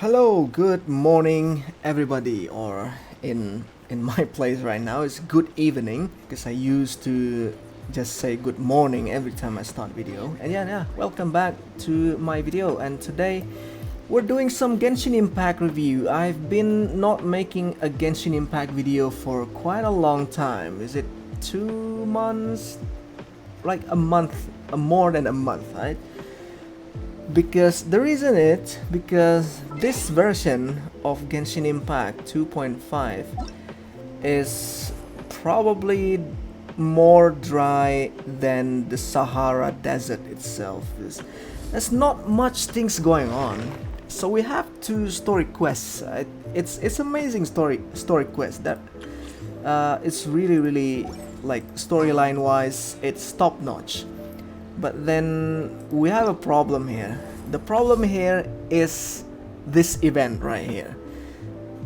Hello, good morning everybody, or in my place right now it's good evening because I used to just say good morning every time I start video. And yeah, welcome back to my video, and today we're doing some Genshin Impact review. I've been not making a Genshin Impact video for quite a long time. Is it 2 months? Like a month, more than a month, right? Because the reason is because this version of Genshin Impact 2.5 is probably more dry than the Sahara Desert itself. There's not much things going on, so we have two story quests. It's amazing story quest that it's really like storyline wise it's top notch. But then we have a problem here. The problem here is this event right here.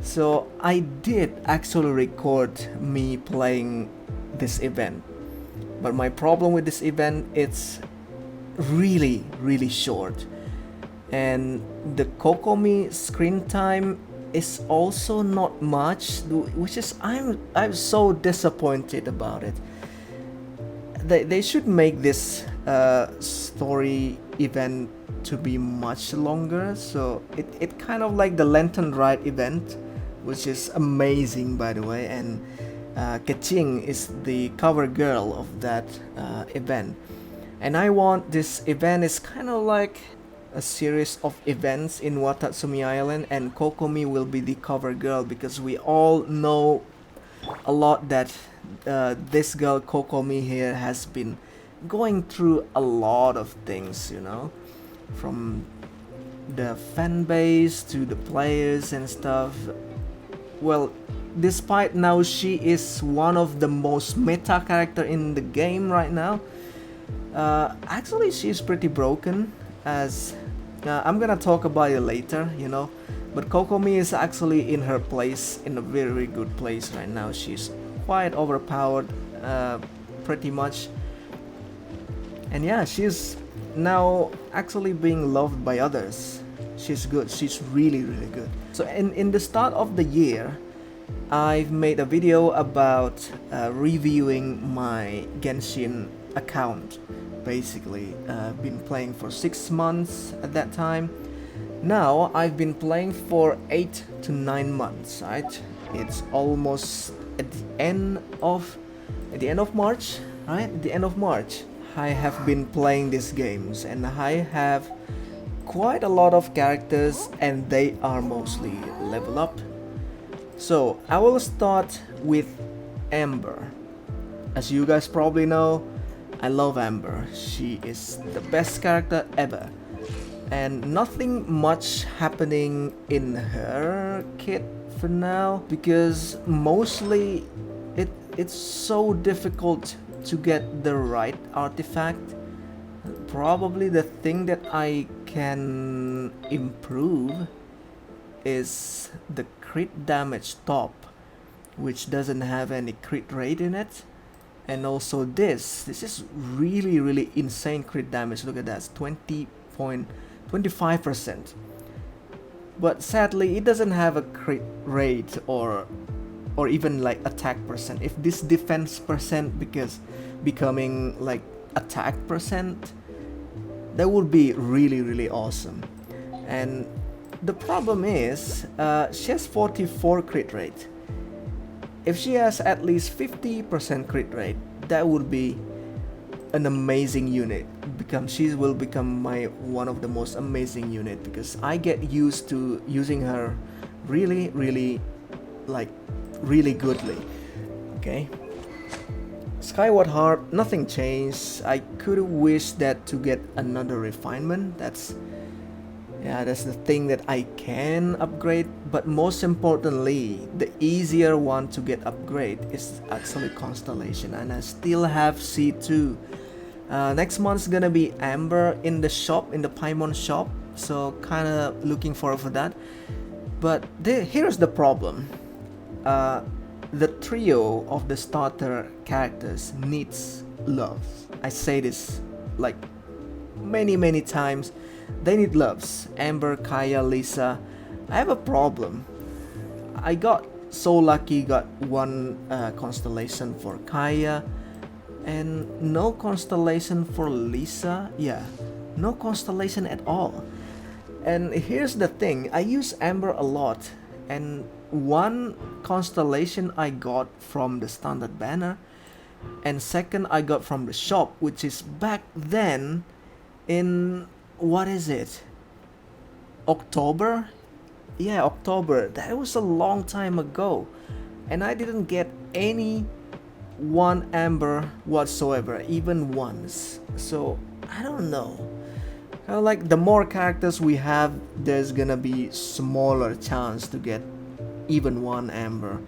So I did actually record me playing this event, but my problem with this event, it's really short, and the Kokomi screen time is also not much, which is I'm so disappointed about it. They should make this story event to be much longer, so it kind of like the Lantern Ride event, which is amazing by the way, and Keqing is the cover girl of that event, and I want this event is kind of like a series of events in Watatsumi Island, and Kokomi will be the cover girl because we all know a lot that this girl Kokomi here has been going through a lot of things, you know, from the fan base to the players and stuff. Well, despite now she is one of the most meta character in the game right now, actually she's pretty broken, as I'm gonna talk about it later, you know. But Kokomi is actually in her place, in a very good place right now. She's quite overpowered, pretty much. And yeah, she's now actually being loved by others. She's good, she's really good. So in the start of the year, I've made a video about reviewing my Genshin account. Basically, been playing for 6 months at that time. Now I've been playing for 8 to 9 months, right? It's almost at the end of March, right? At the end of March, I have been playing these games, and I have quite a lot of characters, and they are mostly level up. So I will start with Amber. As you guys probably know, I love Amber. She is the best character ever. And nothing much happening in her kit for now, because mostly it's so difficult to get the right artifact. Probably the thing that I can improve is the crit damage top, which doesn't have any crit rate in it. And also this is really insane crit damage. Look at that, 20.25%. But sadly it doesn't have a crit rate or even like attack percent. If this defense percent becoming like attack percent, that would be really awesome. And the problem is she has 44 crit rate. If she has at least 50% crit rate, that would be an amazing unit. She will become my one of the most amazing unit, because I get used to using her really goodly. Okay, Skyward Heart, nothing changed. I could wish that to get another refinement. That's the thing that I can upgrade. But most importantly, the easier one to get upgrade is actually Constellation, and I still have C2. Next month's gonna be Amber in the shop, in the Paimon shop, so kinda looking forward for that. But here's the problem. The trio of the starter characters needs love. I say this like many times. They need loves. Amber, Kaeya, Lisa. I have a problem. I got so lucky, got one constellation for Kaeya, and no constellation for Lisa. Yeah, no constellation at all. And here's the thing, I use Amber a lot, and one constellation I got from the standard banner, and second I got from the shop, which is back then in, what is it, October? Yeah, October. That was a long time ago, and I didn't get any one Amber whatsoever, even once. So I don't know, kind of like the more characters we have, there's gonna be smaller chance to get even one Amber.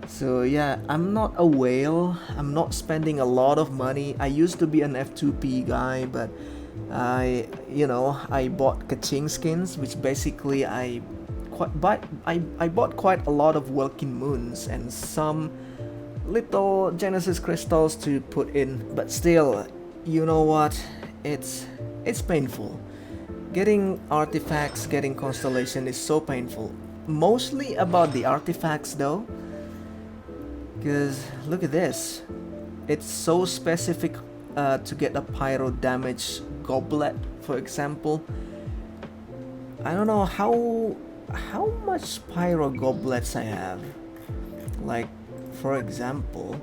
So yeah, I'm not a whale, I'm not spending a lot of money. I used to be an F2P guy, but I bought Keqing skins, which basically I bought quite a lot of Welkin Moons and some little Genesis crystals to put in, but still, you know what, it's painful. Getting artifacts, getting constellation is so painful. Mostly about the artifacts though, because look at this, it's so specific to get a pyro damage goblet, for example. I don't know how much pyro goblets I have. Like, for example,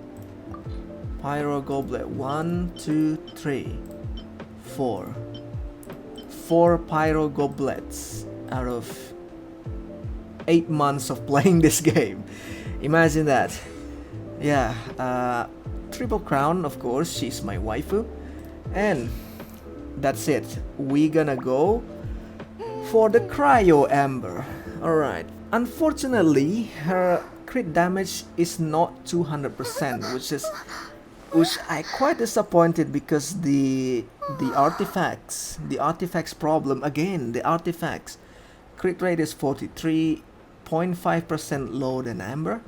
pyro goblet 1, 2, 3, 4. 4 pyro goblets out of 8 months of playing this game. Imagine that. Yeah, triple crown, of course, she's my waifu. And that's it. We gonna go for the cryo amber. Alright. Unfortunately, her crit damage is not 200%, which I quite disappointed, because the artifacts problem again. The artifacts crit rate is 43.5% lower than Amber.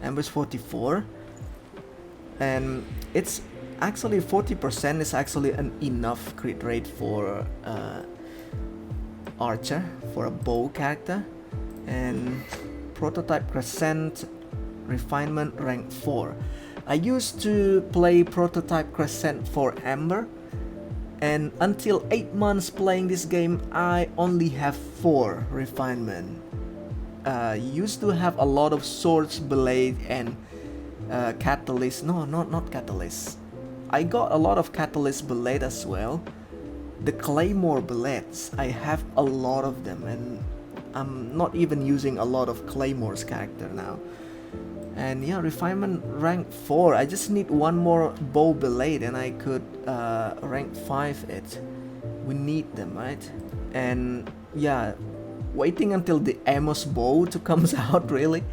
Amber's 44, and it's actually 40% is actually an enough crit rate for Archer, for a bow character. And prototype Crescent refinement rank 4. I used to play prototype Crescent for Amber, and until 8 months playing this game, I only have 4 refinement. Used to have a lot of swords, blade, and catalyst. No, not catalyst. I got a lot of catalyst blade as well. The claymore blades, I have a lot of them, and I'm not even using a lot of Claymore's character now. And yeah, refinement rank 4. I just need one more bow blade and I could rank 5 it. We need them, right? And yeah, waiting until the Amos bow to comes out, really.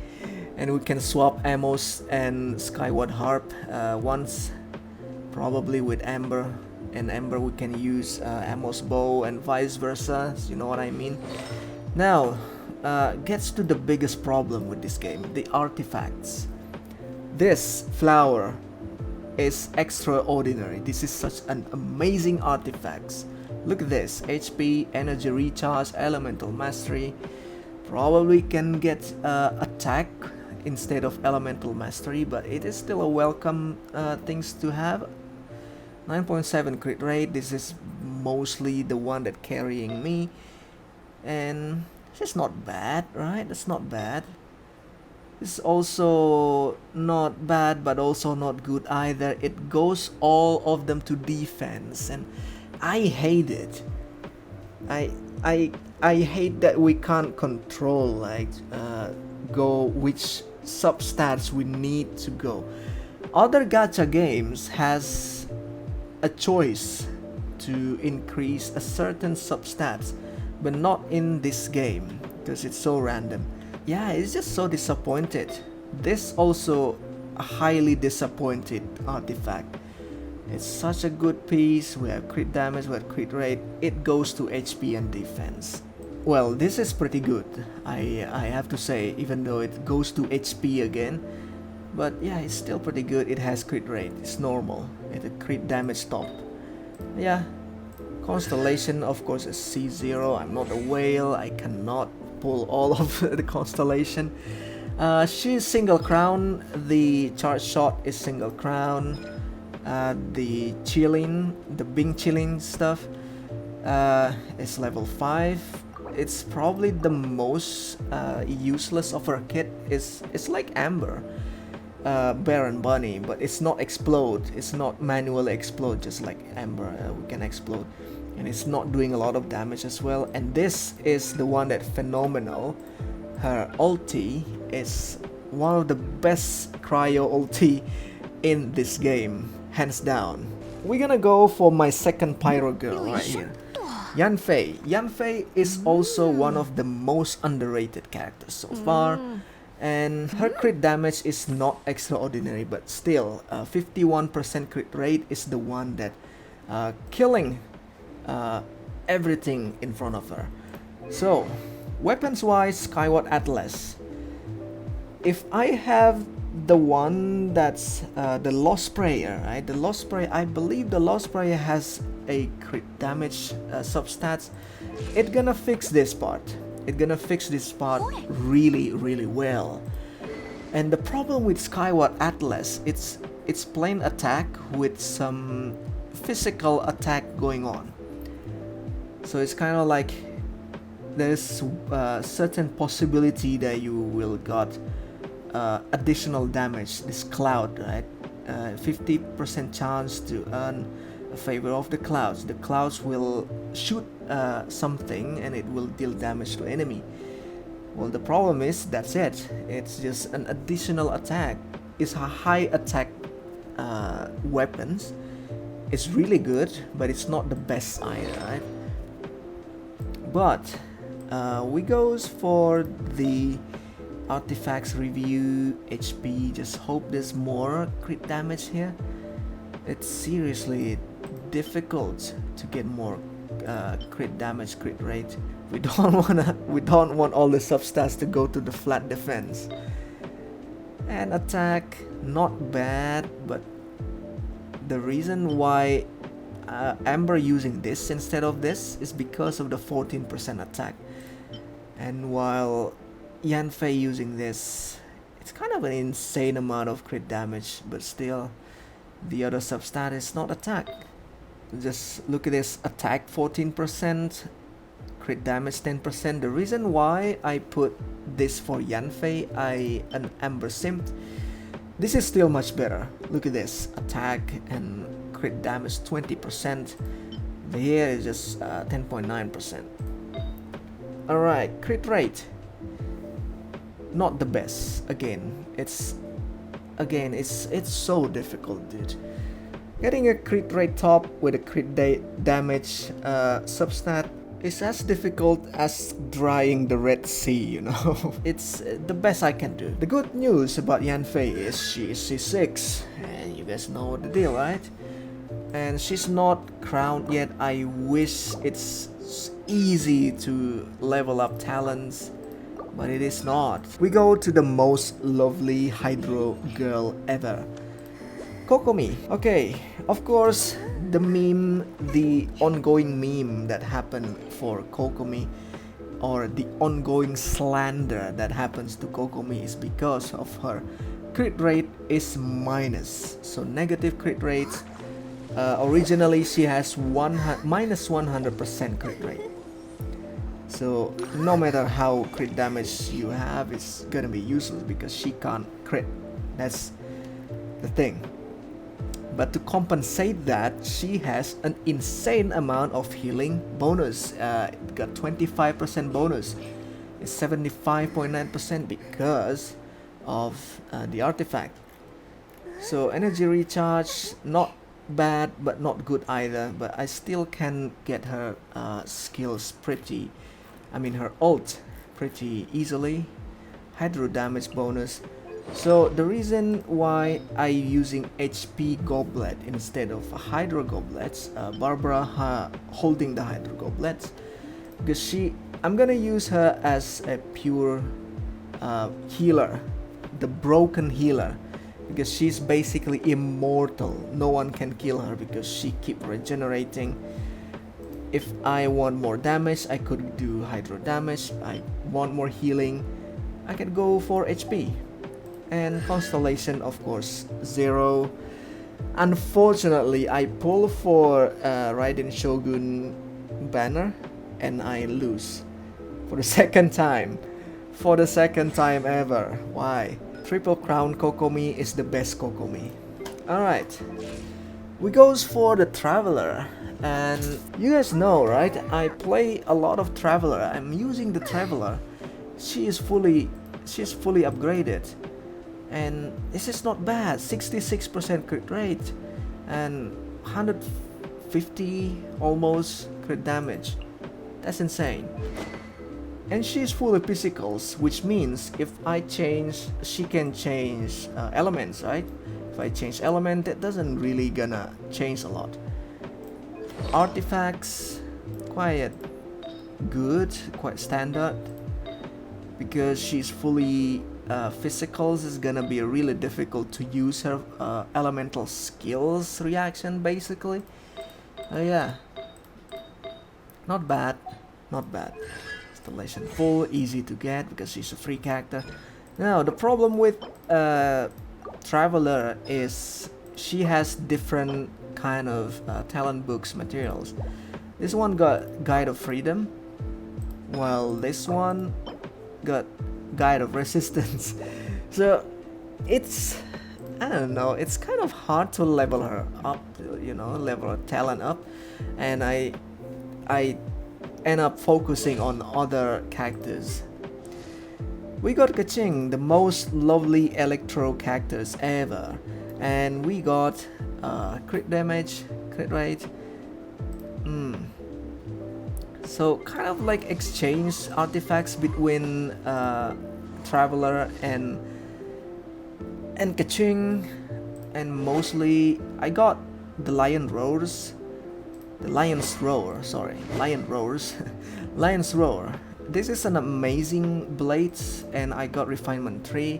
And we can swap Amos and Skyward Harp once, probably with Amber. And Amber we can use Amos bow and vice versa, you know what I mean. Now, gets to the biggest problem with this game, the artifacts. This flower is extraordinary. This is such an amazing artifact. Look at this, HP, energy recharge, elemental mastery. Probably can get attack instead of elemental mastery, but it is still a welcome things to have. 9.7 crit rate, this is mostly the one that carrying me. And it's not bad, right? That's not bad. It's also not bad, but also not good either. It goes all of them to defense, and I hate it. I hate that we can't control, like, go which substats we need to go. Other gacha games has a choice to increase a certain substats, but not in this game, because it's so random. Yeah, it's just so disappointed. This also a highly disappointed artifact. It's such a good piece. We have crit damage, we have crit rate. It goes to HP and defense. Well, this is pretty good, I have to say, even though it goes to HP again. But yeah, it's still pretty good. It has crit rate, it's normal. It a crit damage top. Yeah. Constellation, of course, is C0. I'm not a whale. I cannot pull all of the constellation. She's single crown. The charge shot is single crown. The chilling, the Bing chilling stuff is level 5. It's probably the most useless of her kit. It's like Amber, Baron Bunny, but it's not explode. It's not manually explode just like Amber. We can explode, and it's not doing a lot of damage as well. And this is the one that phenomenal. Her ulti is one of the best cryo ulti in this game, hands down. We're gonna go for my second pyro girl right here, Yanfei. Yanfei is also one of the most underrated characters so far, and her crit damage is not extraordinary, but still 51% crit rate is the one that killing everything in front of her. So weapons wise, Skyward Atlas. If I have the one that's the Lost Prayer, right? The Lost Prayer, I believe the Lost Prayer has a crit damage substats. It's gonna fix this part. It's gonna fix this part really, really well. And the problem with Skyward Atlas, it's plain attack with some physical attack going on. So it's kind of like there's certain possibility that you will got additional damage. This cloud, right? 50% chance to earn a favor of the clouds. The clouds will shoot something and it will deal damage to enemy. Well, the problem is that's it. It's just an additional attack. It's a high attack weapons. It's really good, but it's not the best either, right? But we goes for the artifacts review HP. Just hope there's more crit damage here. It's seriously difficult to get more crit damage, crit rate. We don't want all the substats to go to the flat defense. And attack, not bad, but the reason why Amber using this instead of this is because of the 14% attack. And while Yanfei using this, it's kind of an insane amount of crit damage, but still the other substat is not attack. Just look at this, attack 14%, crit damage 10%. The reason why I put this for Yanfei, an Amber Simp, this is still much better. Look at this, attack and crit damage 20%. Here is just 10.9%. Alright, crit rate, not the best. Again, it's so difficult, dude. Getting a crit rate top with a crit damage substat is as difficult as drying the Red Sea, you know. It's the best I can do. The good news about Yanfei is she is C6, and you guys know the deal, right? And she's not crowned yet. I wish it's easy to level up talents, but it is not. We go to the most lovely Hydro girl ever, Kokomi. Okay, of course, the meme, the ongoing meme that happened for Kokomi, or the ongoing slander that happens to Kokomi, is because of her crit rate is minus. So negative crit rates. Originally she has minus 100% crit rate. So no matter how crit damage you have, it's gonna be useless because she can't crit. That's the thing. But to compensate that, she has an insane amount of healing bonus. It got 25% bonus. It's 75.9% because of the artifact. So energy recharge, not bad but not good either, but I still can get her skills her ult pretty easily. Hydro damage bonus. So the reason why I using HP Goblet instead of Hydro Goblets, Barbara holding the Hydro Goblets, because I'm gonna use her as a pure healer, the broken healer, because she's basically immortal. No one can kill her because she keep regenerating. If I want more damage, I could do Hydro damage. I want more healing, I can go for HP. And Constellation, of course, 0. Unfortunately, I pull for Raiden Shogun banner and I lose for the second time. For the second time ever. Why? Triple Crown Kokomi is the best Kokomi. Alright. We goes for the Traveler. And you guys know, right? I play a lot of Traveler. I'm using the Traveler. She's fully upgraded. And this is not bad. 66% crit rate and 150 almost crit damage. That's insane. And she's full of physicals, which means if I change, she can change elements, right? If I change element, that doesn't really gonna change a lot. Artifacts, quite good, quite standard, because she's fully physicals. Is gonna be really difficult to use her elemental skills reaction, basically. Yeah, not bad, not bad. Installation full, easy to get because she's a free character. Now the problem with Traveler is she has different kind of talent books materials. This one got Guide of Freedom, while this one got Guide of Resistance. So it's, I don't know, it's kind of hard to level her up, you know, level her talent up, and I end up focusing on other characters. We got Keqing, the most lovely electro characters ever, and we got crit damage, crit rate. So kind of like exchange artifacts between Traveler and Keqing, and mostly I got the Lion Roars. The Lion's Roar, sorry, Lion Roars. Lion's Roar. This is an amazing blade, and I got Refinement 3.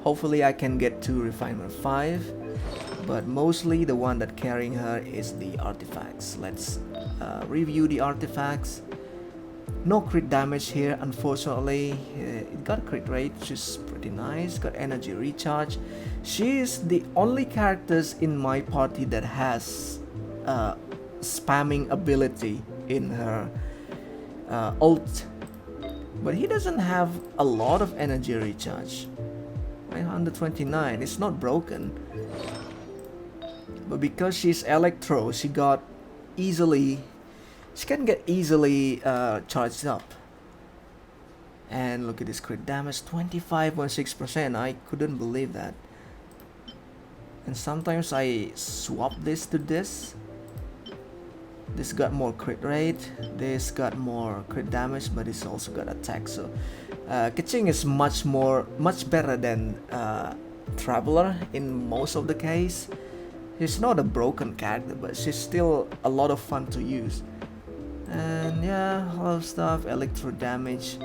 Hopefully I can get to Refinement 5. But mostly the one that carrying her is the artifacts. Let's review the artifacts. No crit damage here, unfortunately. It got crit rate, which is pretty nice. Got energy recharge. She is the only characters in my party that has spamming ability in her ult, but he doesn't have a lot of energy recharge. 929, it's not broken, but because she's electro, she can get easily charged up. And look at this crit damage, 25.6%. I couldn't believe that. And sometimes I swap this to this. This got more crit rate, this got more crit damage, but it's also got attack. So Keqing is much better than Traveler in most of the case. She's not a broken character, but she's still a lot of fun to use. And yeah, a lot of stuff, electro damage,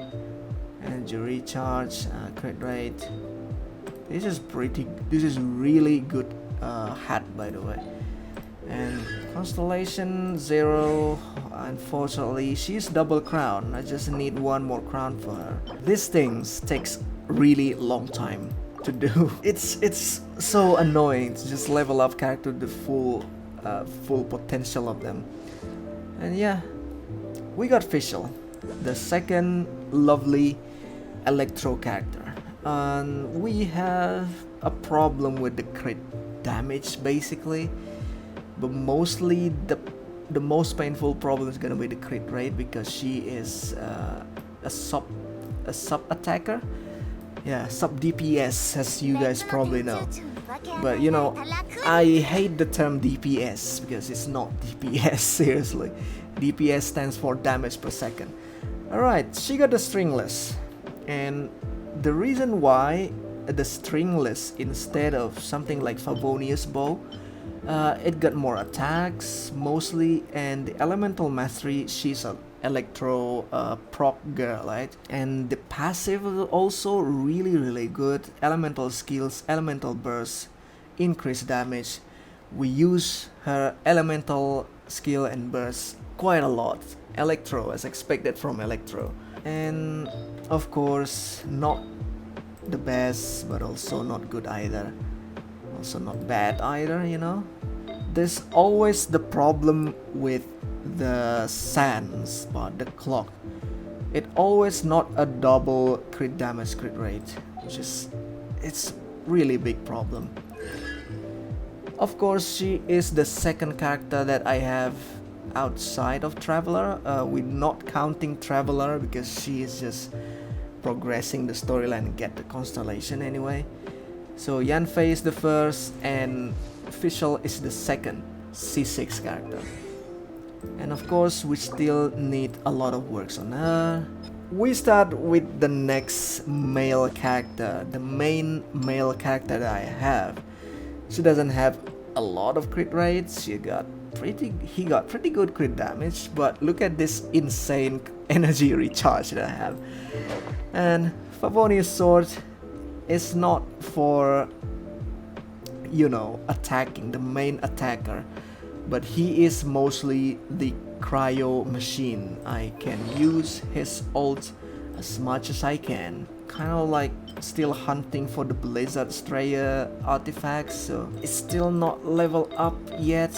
energy recharge, crit rate. This is really good hat, by the way. And Constellation 0, unfortunately she's double crown. I just need one more crown for her. These things takes really long time to do. It's so annoying to just level up character the full potential of them. And yeah, we got Fischl, the second lovely electro character. And we have a problem with the crit damage, basically. But mostly the most painful problem is gonna be the crit rate, because she is a sub attacker. Yeah, sub DPS, as you guys probably know. But you know, I hate the term DPS because it's not DPS. Seriously, DPS stands for damage per second. Alright, she got the stringless, and the reason why the stringless instead of something like Favonius bow, it got more attacks mostly, and the elemental mastery, she's an electro proc girl, right? And the passive is also really good. Elemental skills, elemental burst, increased damage. We use her elemental skill and burst quite a lot. Electro, as expected from electro. And of course, not the best, but also not good either. Also not bad either, you know. There's always the problem with the sands part, the clock. It always not a double crit damage crit rate, which is it's really big problem. Of course, she is the second character that I have outside of Traveler. We're not counting Traveler because she is just progressing the storyline and get the constellation anyway. So Yanfei is the first and Fischl is the second C6 character. And of course, we still need a lot of works on her. We start with the next male character, the main male character that I have. She doesn't have a lot of crit rates. He got pretty good crit damage, but look at this insane energy recharge that I have. And Favonius Sword is not for, you know, attacking, the main attacker, but he is mostly the cryo machine. I can use his ult as much as I can, kind of like still hunting for the Blizzard Strayer artifacts, so it's still not level up yet.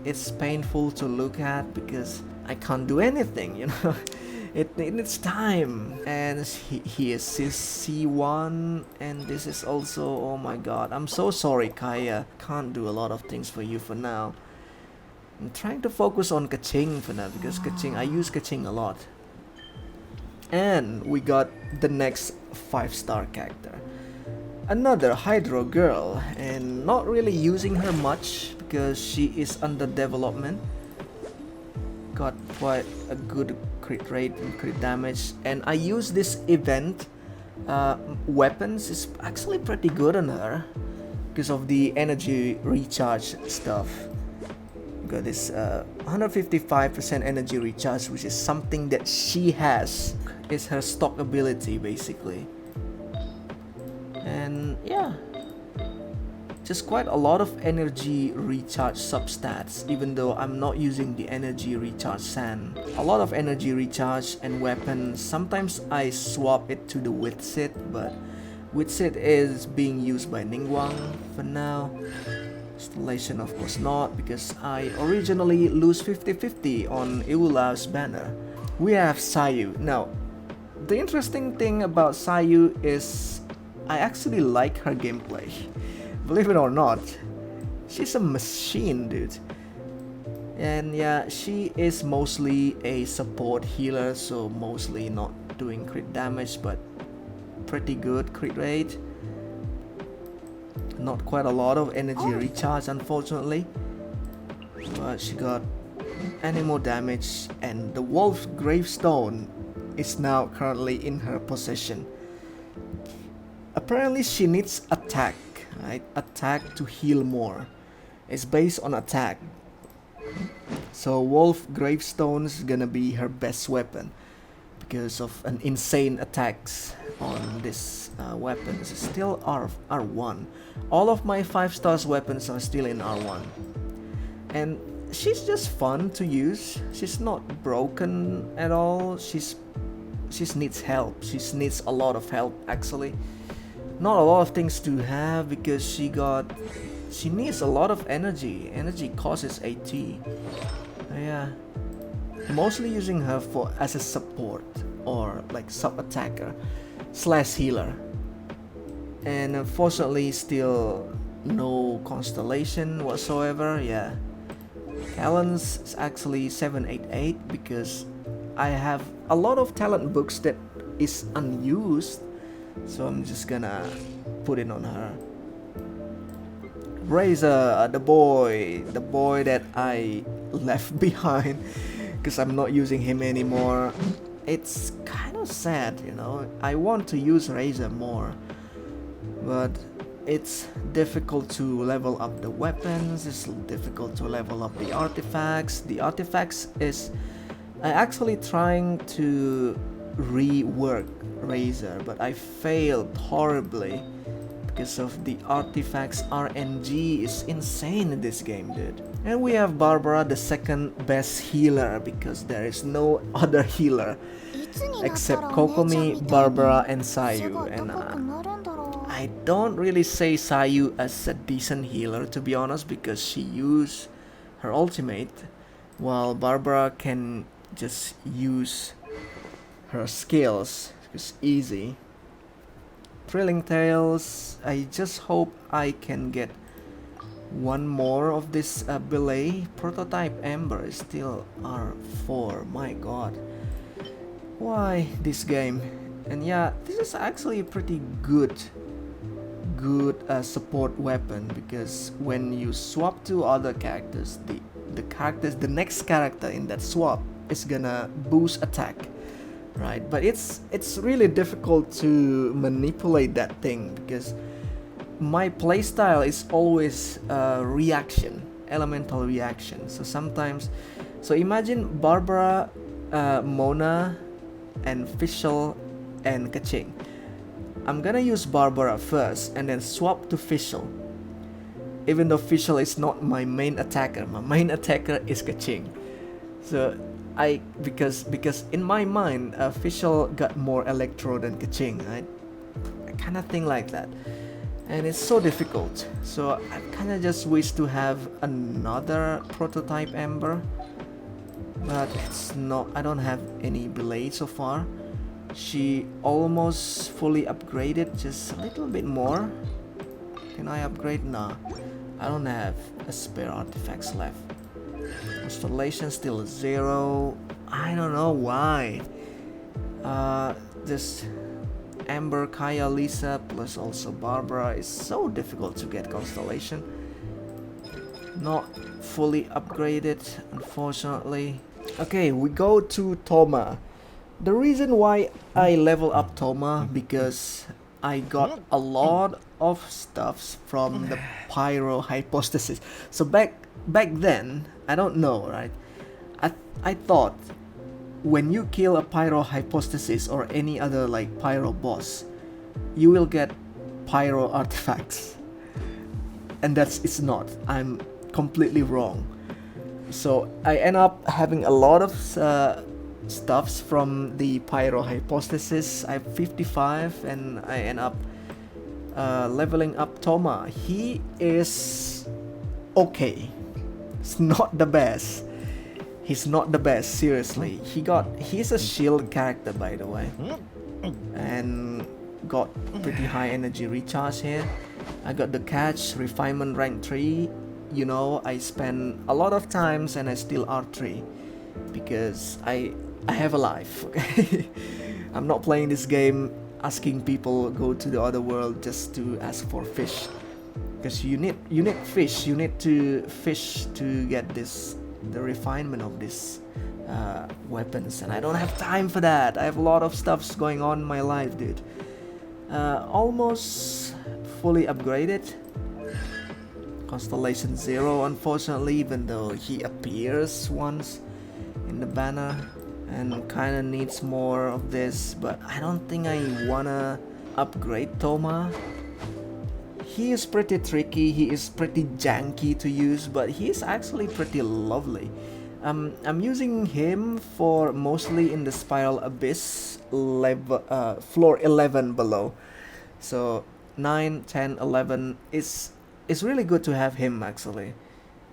It's painful to look at because I can't do anything, you know. It needs time. And he is C1, and this is also, oh my god, I'm so sorry Kaeya, can't do a lot of things for you for now. I'm trying to focus on Keqing for now because I use Keqing a lot. And we got the next 5-star character, another Hydro girl, and not really using her much because she is under development. Got quite a good crit rate and crit damage, and I use this event weapons is actually pretty good on her because of the energy recharge stuff. Got this 155% energy recharge, which is something that she has. It's her stock ability basically. And yeah, just quite a lot of energy recharge substats, even though I'm not using the energy recharge sand. A lot of energy recharge and weapons. Sometimes I swap it to the Witsit, but Witsit is being used by Ningguang for now. Installation of course not, because I originally lose 50-50 on Iula's banner. We have Sayu. Now, the interesting thing about Sayu is I actually like her gameplay. Believe it or not, she's a machine, dude. And yeah, she is mostly a support healer, so mostly not doing crit damage, but pretty good crit rate. Not quite a lot of energy recharge, unfortunately, but she got animal damage, and the wolf gravestone is now currently in her possession. Apparently she needs attack, right? Attack to heal more. It's based on attack. So wolf gravestone is gonna be her best weapon because of an insane attacks on this weapon. It's still R1. All of my 5-star weapons are still in R1. And she's just fun to use. She's not broken at all. She needs help. She needs a lot of help actually. Not a lot of things to have because she needs a lot of energy. Energy causes AT. Yeah. Mostly using her as a support or like sub-attacker / healer. And unfortunately still no constellation whatsoever. Yeah. Talents is actually 788 because I have a lot of talent books that is unused. So I'm just gonna put it on her. Razor, the boy that I left behind because I'm not using him anymore. It's kind of sad, you know. I want to use Razor more, but it's difficult to level up the weapons. It's difficult to level up the artifacts. The artifacts is I actually trying to rework Razor, but I failed horribly because of the artifacts. RNG is insane in this game, dude. And we have Barbara, the second best healer, because there is no other healer. except Kokomi, Barbara, and Sayu. And I don't really say Sayu as a decent healer, to be honest, because she used her ultimate, while Barbara can just use her skills. It's easy. Thrilling Tales, I just hope I can get one more of this belay. Prototype Ember is still R4, my god. Why this game? And yeah, this is actually a pretty good support weapon, because when you swap to other characters, the next character in that swap is gonna boost attack, right? But it's really difficult to manipulate that thing, because my playstyle is always reaction, elemental reaction. So sometimes, so imagine Barbara, Mona, and Fischl, and Keqing. I'm gonna use Barbara first and then swap to Fischl. Even though Fischl is not my main attacker is Keqing. So because in my mind, Fischl got more electro than Keqing, right? I kind of think like that, and it's so difficult. So I kind of just wish to have another prototype Ember, but it's not. I don't have any belay so far. She almost fully upgraded, just a little bit more. Can I upgrade? Nah, I don't have a spare artifacts left. Constellation still 0. I don't know why. This Amber, Kaeya, Lisa, plus also Barbara is so difficult to get Constellation. Not fully upgraded, unfortunately. Okay, we go to Thoma. The reason why I level up Thoma, because I got a lot of stuffs from the Pyro Hypothesis. So back then, I don't know, right? I thought when you kill a Pyro Hypothesis or any other like Pyro boss, you will get Pyro artifacts, and it's not. I'm completely wrong. So I end up having a lot of stuffs from the Pyro Hypothesis. I have 55 and I end up leveling up Thoma. He is okay. It's not the best. He's not the best, seriously. He's a shield character, by the way, and got pretty high energy recharge here. I got the catch, refinement rank 3. You know, I spend a lot of times and I still R3 because I have a life, okay? I'm not playing this game asking people go to the other world just to ask for fish, because you need fish. You need to fish to get the refinement of this weapons, and I don't have time for that. I have a lot of stuffs going on in my life, dude. Almost fully upgraded. Constellation 0, unfortunately, even though he appears once in the banner, and kinda needs more of this, but I don't think I wanna upgrade Thoma. He is pretty tricky, he is pretty janky to use, but he is actually pretty lovely. I'm using him for mostly in the Spiral Abyss level, floor 11 below. So 9, 10, 11 is really good to have him actually,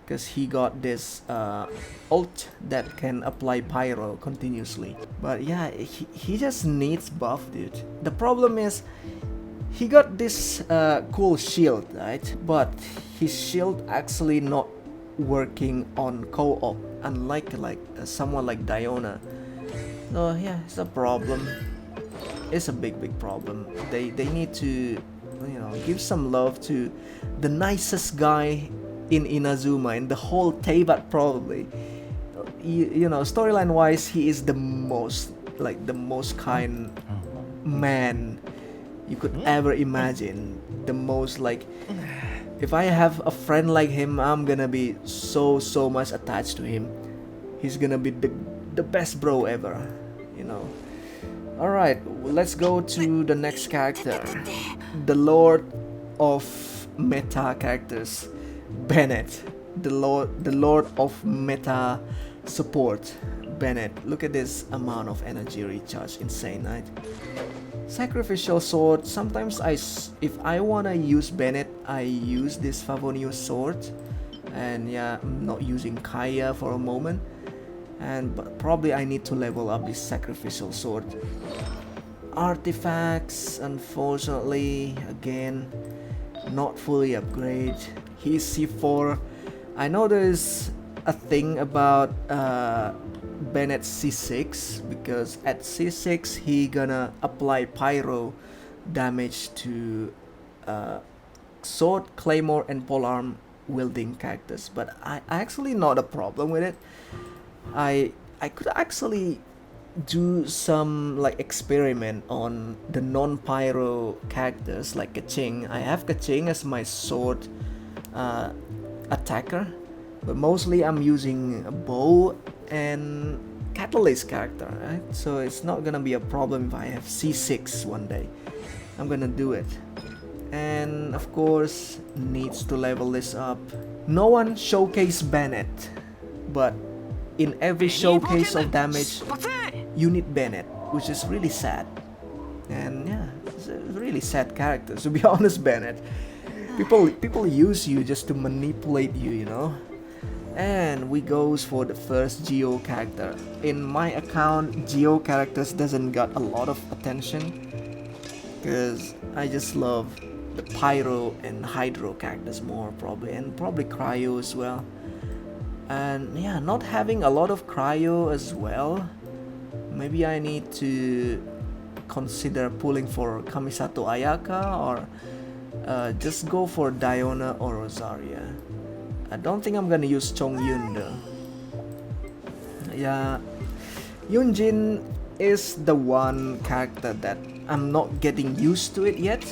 because he got this ult that can apply pyro continuously. But yeah, he just needs buff, dude. The problem is he got this cool shield, right? But his shield actually not working on co-op, unlike someone like Diona. So yeah, it's a problem. It's a big problem. They need to, you know, give some love to the nicest guy in Inazuma, in the whole Teyvat probably. You know, storyline wise, he is the most kind man you could ever imagine. The most like, if I have a friend like him, I'm gonna be so much attached to him. He's gonna be the best bro ever, you know. Alright, let's go to the next character, the Lord of Meta characters, Bennett, the Lord of Meta support, Bennett. Look at this amount of energy recharge, insane, right? Sacrificial sword. Sometimes if I wanna use Bennett, I use this Favonius sword, and yeah, I'm not using Kaeya for a moment, but probably I need to level up this sacrificial sword. Artifacts, unfortunately, again, not fully upgrade. He's C4. I know there's a thing about Bennett C6, because at C6 he gonna apply pyro damage to sword, claymore, and polearm wielding characters, but I actually not a problem with it. I could actually do some like experiment on the non-pyro characters like Keqing. I have Keqing as my sword attacker, but mostly I'm using a bow and catalyst character, right? So it's not gonna be a problem if I have C6 one day. I'm gonna do it. And of course needs to level this up. No one showcased Bennett, but in every showcase of damage you need Bennett, which is really sad. And yeah, it's a really sad character, to be honest. Bennett, people use you just to manipulate you, you know. And we goes for the first Geo character. In my account, Geo characters doesn't got a lot of attention, because I just love the Pyro and Hydro characters more, and probably Cryo as well. And yeah, not having a lot of Cryo as well, maybe I need to consider pulling for Kamisato Ayaka, or just go for Diona or Rosaria. I don't think I'm gonna use Chongyun though. Yeah, Yunjin is the one character that I'm not getting used to it yet,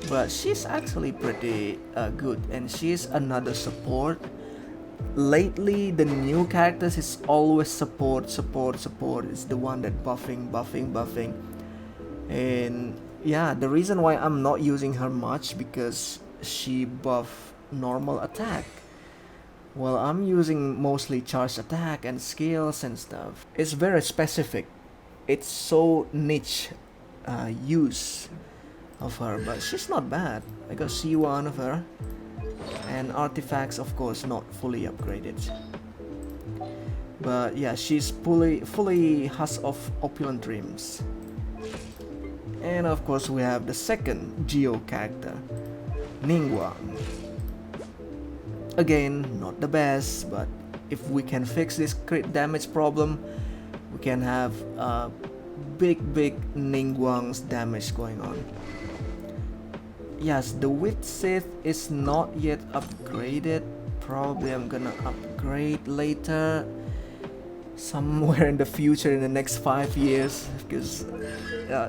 but she's actually pretty good, and she's another support. Lately the new characters is always support. Is the one that buffing, and yeah, the reason why I'm not using her much, because she buff normal attack. Well, I'm using mostly charge attack and skills and stuff. It's very specific. It's so niche use of her, but she's not bad. I got C1 of her. And artifacts, of course, not fully upgraded. But yeah, she's fully Husk of Opulent Dreams. And of course we have the second Geo character, Ningguang. Again, not the best, but if we can fix this crit damage problem, we can have big Ningguang's damage going on. Yes, the Wit Sith is not yet upgraded. Probably I'm gonna upgrade later, somewhere in the future, in the next 5 years, because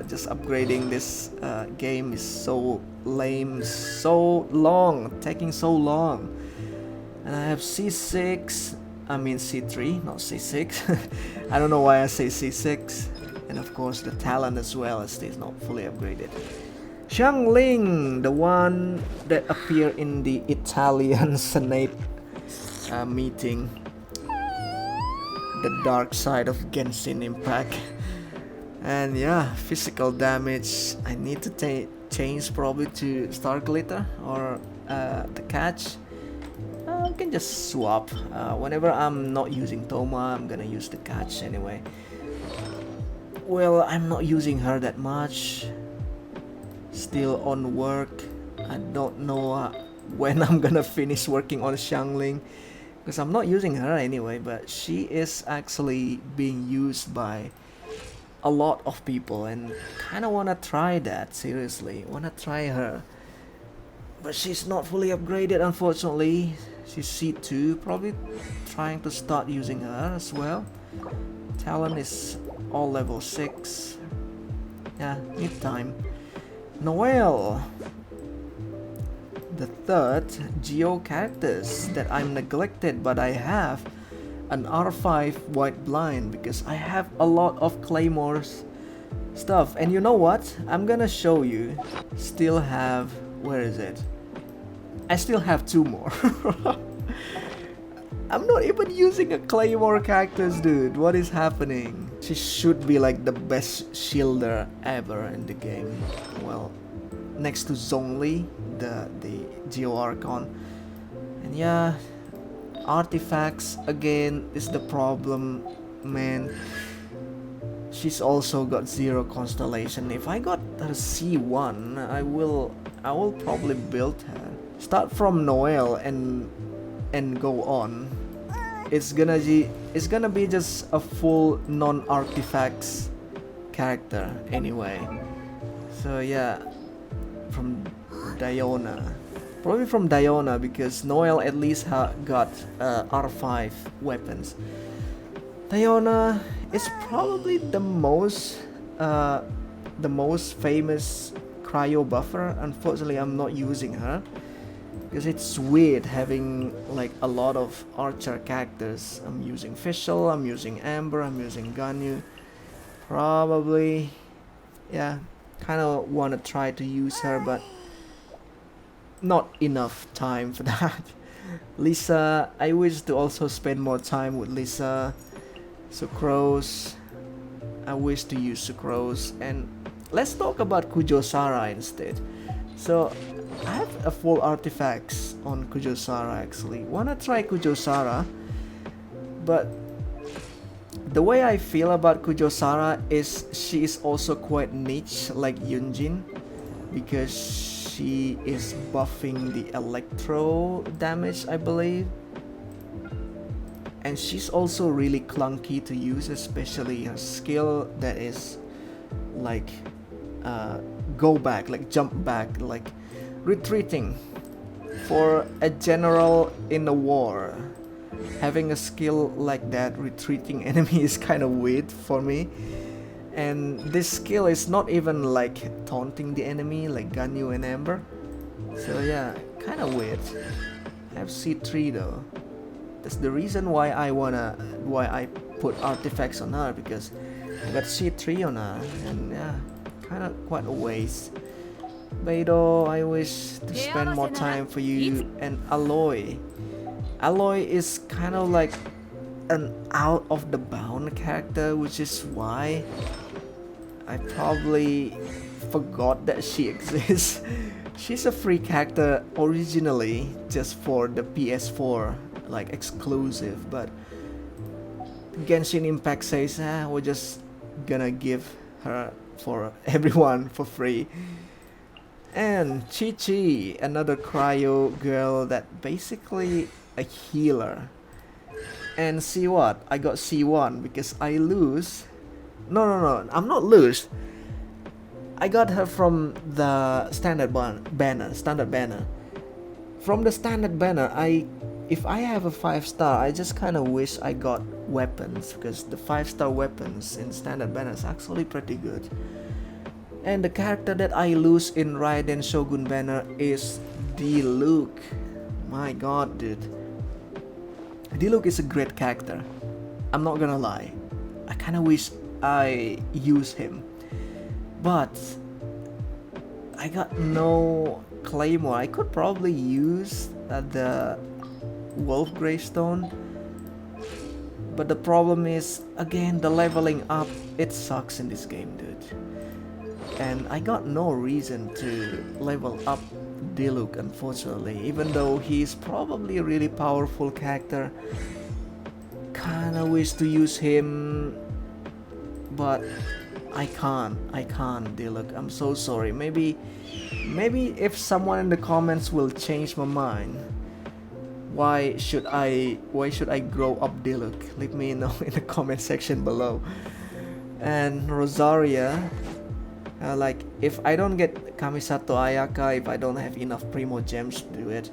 just upgrading this game is so lame, so long, taking so long. And I have C6, I mean C3, not C6. I don't know why I say C6. And of course the talent as well, as it is not fully upgraded. Xiangling, the one that appeared in the Italian Senate meeting. The dark side of Genshin Impact. And yeah, physical damage, I need to change probably to Star Glitter or the Catch. I can just swap. Whenever I'm not using Thoma, I'm gonna use the Catch anyway. Well, I'm not using her that much. Still on work. I don't know when I'm gonna finish working on Xiangling, because I'm not using her anyway, but she is actually being used by a lot of people, and kinda wanna try that, seriously. Wanna try her. But she's not fully upgraded, unfortunately. She's C2, probably trying to start using her as well. Talent is all level 6. Yeah, need time. Noelle, the third Geo characters that I'm neglected, but I have an R5 White Blind because I have a lot of Claymores stuff. And you know what? I'm gonna show you. Still have, where is it? I still have 2 more. I'm not even using a Claymore cactus, dude. What is happening? She should be like the best shielder ever in the game. Well, next to Zhongli, the Geo Archon. And yeah, artifacts again is the problem, man. She's also got 0 constellation. If I got her C1, I will probably build her. Start from Noelle and go on. It's gonna be just a full non-artifacts character anyway. So yeah, from Diona. Probably from Diona because Noelle at least got R5 weapons. Diona is probably the most famous cryo buffer. Unfortunately, I'm not using her because it's weird having like a lot of archer characters. I'm using Fischl, I'm using Amber, I'm using Ganyu. Probably, yeah, kind of want to try to use her, but not enough time for that. Lisa, I wish to also spend more time with Lisa. Sucrose, I wish to use Sucrose. And let's talk about Kujosara instead. So I have a full artifacts on Kujosara actually. Wanna try Kujosara, but the way I feel about Kujosara is she is also quite niche like Yunjin, because she is buffing the electro damage, I believe. And she's also really clunky to use, especially her skill that is like go back, like jump back, like retreating. For a general in a war, having a skill like that, retreating enemy, is kind of weird for me. And this skill is not even like taunting the enemy like Ganyu and Amber. So yeah, kind of weird. I have C3 though. That's the reason why I put artifacts on her, because I got C3 on her, and yeah, kind of quite a waste. Beidou, I wish to spend more time for you. And Aloy. Aloy is kind of like an out of the bound character, which is why I probably forgot that she exists. She's a free character originally just for the PS4, like exclusive, but Genshin Impact says, we're just gonna give her for everyone for free. And Chi-Chi, another cryo girl that basically a healer. And see what? I got C1 because I lose. No, I'm not lose. I got her from the standard banner. From the standard banner, if I have a 5-star, I just kind of wish I got weapons, because the 5-star weapons in standard banner is actually pretty good. And the character that I lose in Raiden Shogun banner is Diluc. My god, dude. Diluc is a great character. I'm not gonna lie. I kinda wish I use him. But I got no Claymore. I could probably use the Wolf Gravestone. But the problem is, again, the leveling up. It sucks in this game, dude. And I got no reason to level up Diluc, unfortunately, even though he's probably a really powerful character. Kinda wish to use him, but I can't, Diluc. I'm so sorry. Maybe if someone in the comments will change my mind, why should I grow up Diluc? Let me know in the comment section below. And Rosaria, like, if I don't get Kamisato Ayaka, if I don't have enough Primo Gems to do it,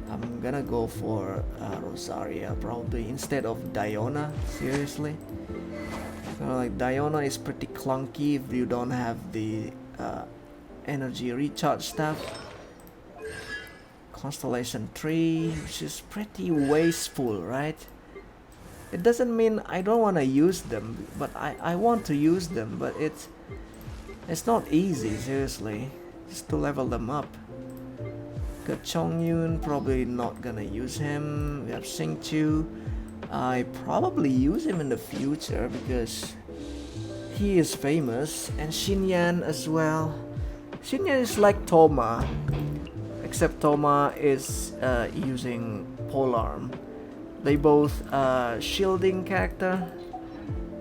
I'm gonna go for Rosaria probably instead of Diona. Seriously, like Diona is pretty clunky if you don't have the energy recharge stuff. Constellation 3, which is pretty wasteful, right? It doesn't mean I don't want to use them, but I want to use them, but it's not easy, seriously, just to level them up. got Chongyun, probably not gonna use him. We have Xingqiu. I probably use him in the future because he is famous, and Xinyan as well. Xinyan is like Thoma, except Thoma is using polearm. They both shielding character,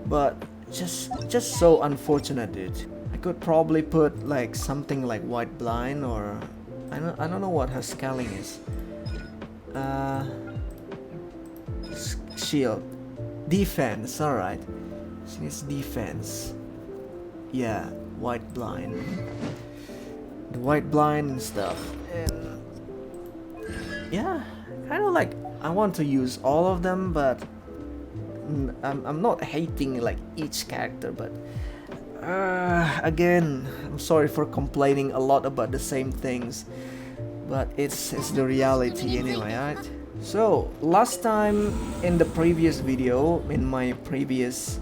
but just so unfortunate, dude. I could probably put like something like White Blind, or I don't know what her scaling is. Shield, defense. All right, she needs defense. Yeah, White Blind, the White Blind and stuff, and yeah, kind of like I want to use all of them, but I'm not hating like each character, but again, I'm sorry for complaining a lot about the same things, but it's the reality anyway, right? So last time in the previous video, in my previous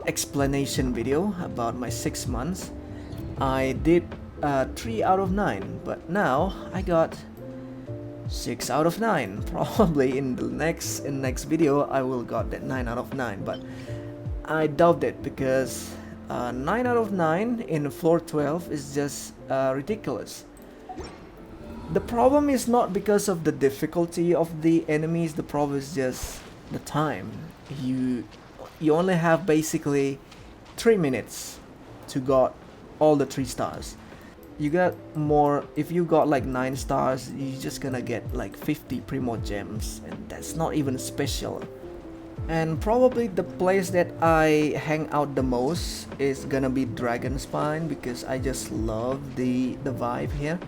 explanation video about my 6 months, I did 3 out of 9, but now I got 6 out of 9. Probably in the next video I will got that 9 out of 9, but I doubt it because 9 out of 9 in floor 12 is just ridiculous. The problem is not because of the difficulty of the enemies, the problem is just the time. You only have basically 3 minutes to got all the 3 stars. You got more, if you got like 9 stars, you're just gonna get like 50 primo gems, and that's not even special. And probably the place that I hang out the most is gonna be Dragonspine, because I just love the vibe here.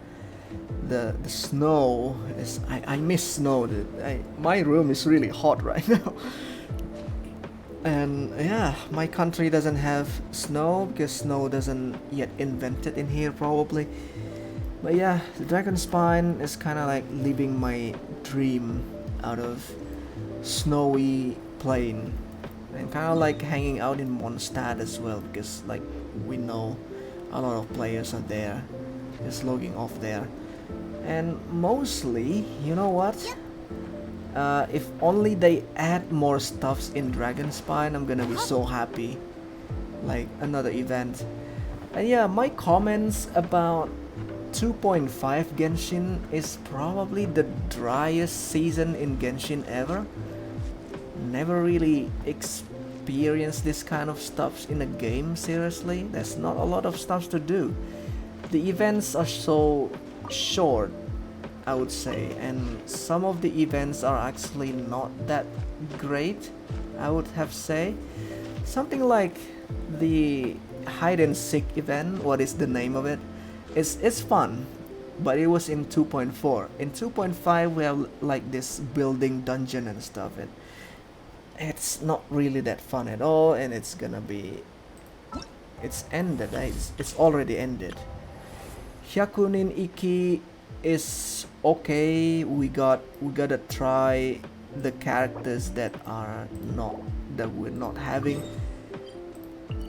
The snow is, I miss snow, dude. My room is really hot right now. And yeah, my country doesn't have snow because snow doesn't yet invented in here probably. But yeah, the Dragonspine is kind of like living my dream out of snowy plain, and kind of like hanging out in Mondstadt as well, because like we know a lot of players are there, just logging off there. And mostly, you know what? If only they add more stuffs in Dragonspine, I'm gonna be so happy. Like another event. And yeah, my comments about 2.5 Genshin is probably the driest season in Genshin ever. Never really experienced this kind of stuffs in a game, seriously. There's not a lot of stuff to do. The events are so short, I would say, and some of the events are actually not that great, I would have say. Something like the hide and seek event, what is the name of it? It's fun, but it was in 2.4. In 2.5 we have like this building dungeon and stuff, and it's not really that fun at all, and it's gonna be, it's ended, it's already ended. Hyakunin Iki is okay. We gotta try the characters that we're not having.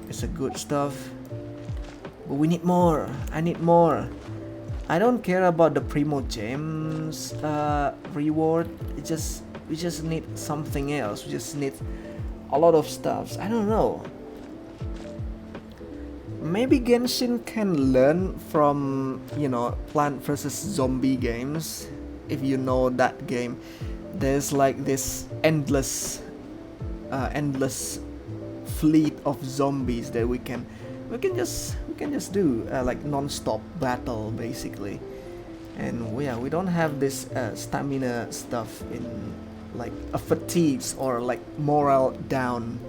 It's a good stuff, but we need more. I need more. I don't care about the primo gems reward. We just need something else. We just need a lot of stuffs. I don't know. Maybe Genshin can learn from, you know, Plant vs Zombie games. If you know that game, there's like this endless fleet of zombies that we can just do like non-stop battle basically. And yeah, we don't have this stamina stuff in like a fatigues or like morale down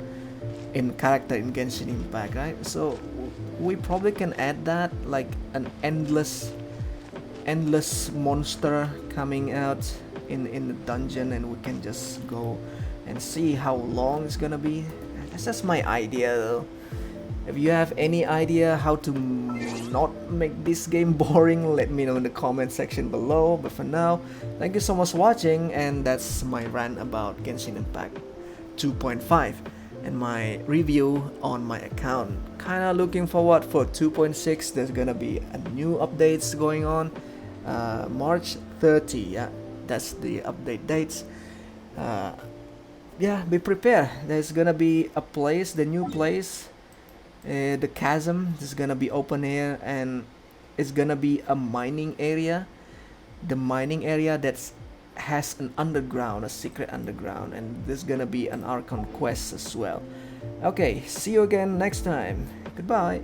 in character in Genshin Impact, right? So we probably can add that, like an endless monster coming out in the dungeon, and we can just go and see how long it's gonna be. That's just my idea though. If you have any idea how to not make this game boring, let me know in the comment section below. But for now, thank you so much for watching, and that's my rant about Genshin Impact 2.5. and my review on my account. Kinda looking forward for 2.6. There's gonna be a new updates going on. March 30, yeah, that's the update dates. Yeah, be prepared. There's gonna be a place, the new place, the chasm is gonna be open here, and it's gonna be a mining area. The mining area that's has an underground, a secret underground, and there's gonna be an Archon quest as well. Okay, see you again next time. Goodbye.